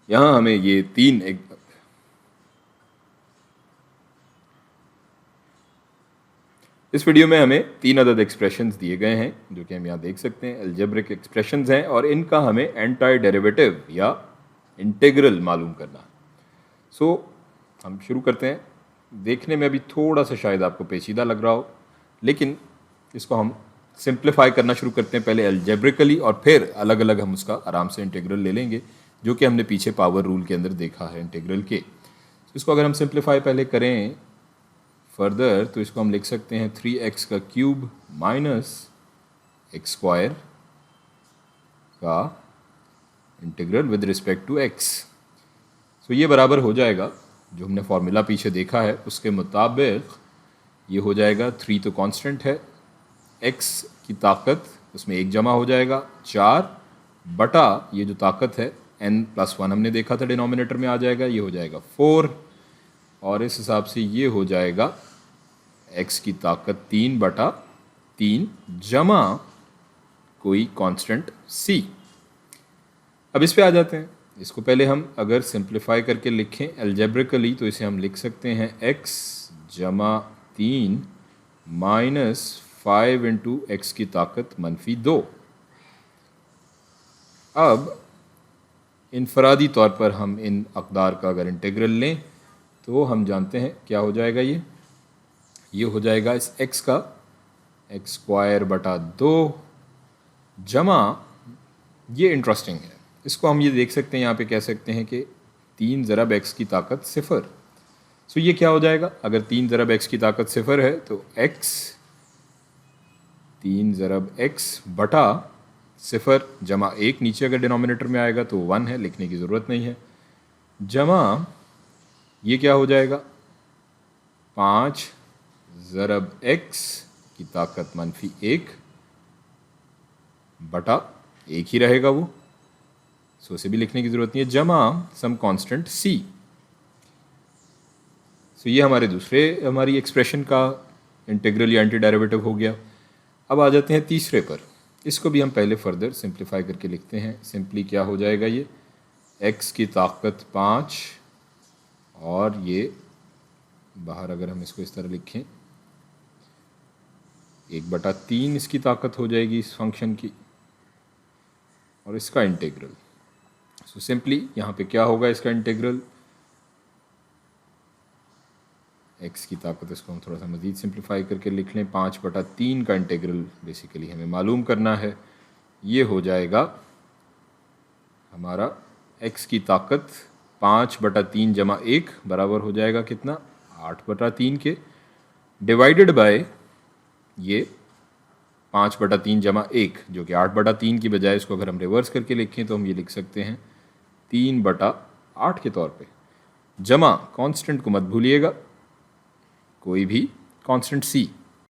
यहाँ हमें ये तीन इस वीडियो में हमें तीन अदद एक्सप्रेशंस दिए गए हैं जो कि हम यहाँ देख सकते हैं, अलजेब्रिक एक्सप्रेशंस हैं और इनका हमें एंटाई डेरिवेटिव या इंटीग्रल मालूम करना है। सो हम शुरू करते हैं। देखने में अभी थोड़ा सा शायद आपको पेचीदा लग रहा हो, लेकिन इसको हम सिंप्लीफाई करना शुरू करते हैं, पहले अलजेब्रिकली और फिर अलग अलग हम उसका आराम से इंटीग्रल ले लेंगे, जो कि हमने पीछे पावर रूल के अंदर देखा है इंटीग्रल के। इसको अगर हम सिंप्लीफाई पहले करें फर्दर, तो इसको हम लिख सकते हैं 3x का क्यूब माइनस एक्स स्क्वायर का integral with respect to x। So ये बराबर हो जाएगा, जो हमने फॉर्मूला पीछे देखा है उसके मुताबिक ये हो जाएगा, 3 तो कांस्टेंट है, x की ताकत उसमें 1 जमा हो जाएगा, 4 बटा ये जो ताकत है n+1 हमने देखा था डिनोमिनेटर में आ जाएगा, ये हो जाएगा 4, और इस हिसाब से ये हो जाएगा x की ताकत 3 बटा 3 जमा कोई कांस्टेंट c। अब इस पे आ जाते हैं। इसको पहले हम अगर सिंप्लीफाई करके लिखें अलजेब्रिकली, तो इसे हम लिख सकते हैं x जमा 3 माइनस 5 इंटू एक्स की ताकत -2। अब इनफरादी तौर पर हम इन अक़दार का अगर इंटीग्रल लें तो हम जानते हैं क्या हो जाएगा, ये हो जाएगा इस x का एक्स स्क्वायर बटा 2 जमा, ये इंटरेस्टिंग है, इसको हम ये देख सकते हैं, यहाँ पे कह सकते हैं कि 3 ज़रब x की ताकत 0। सो ये क्या हो जाएगा, अगर 3 ज़रब x की ताकत 0 है तो x 3 ज़रब x बटा 0 जमा 1, नीचे अगर डिनोमिनेटर में आएगा तो 1 है, लिखने की ज़रूरत नहीं है, जमा ये क्या हो जाएगा 5 ज़रब x की ताकत -1 बटा 1 ही रहेगा वो, सो इसे भी लिखने की ज़रूरत नहीं है, जमा सम कांस्टेंट c। सो ये हमारी एक्सप्रेशन का इंटीग्रल या एंटी डेरिवेटिव हो गया। अब आ जाते हैं तीसरे पर। इसको भी हम पहले फर्दर सिंप्लीफाई करके लिखते हैं। सिंपली क्या हो जाएगा, ये x की ताकत 5 और ये बाहर अगर हम इसको इस तरह लिखें 1/3 इसकी ताकत हो जाएगी इस फंक्शन की, और इसका इंटीग्रल। सो सिंपली यहाँ पे क्या होगा, इसका इंटीग्रल x की ताकत, इसको हम थोड़ा सा मज़ीद सिंप्लीफाई करके लिख लें, 5/3 का इंटीग्रल बेसिकली हमें मालूम करना है, ये हो जाएगा हमारा x की ताकत 5/3 जमा 1 बराबर हो जाएगा कितना, 8/3 के, डिवाइडेड बाय ये 5/3 जमा 1 जो कि 8/3 की बजाय इसको अगर हम रिवर्स करके लिखें तो हम ये लिख सकते हैं 3/8 के तौर पे, जमा कांस्टेंट को मत भूलिएगा, कोई भी कांस्टेंट c।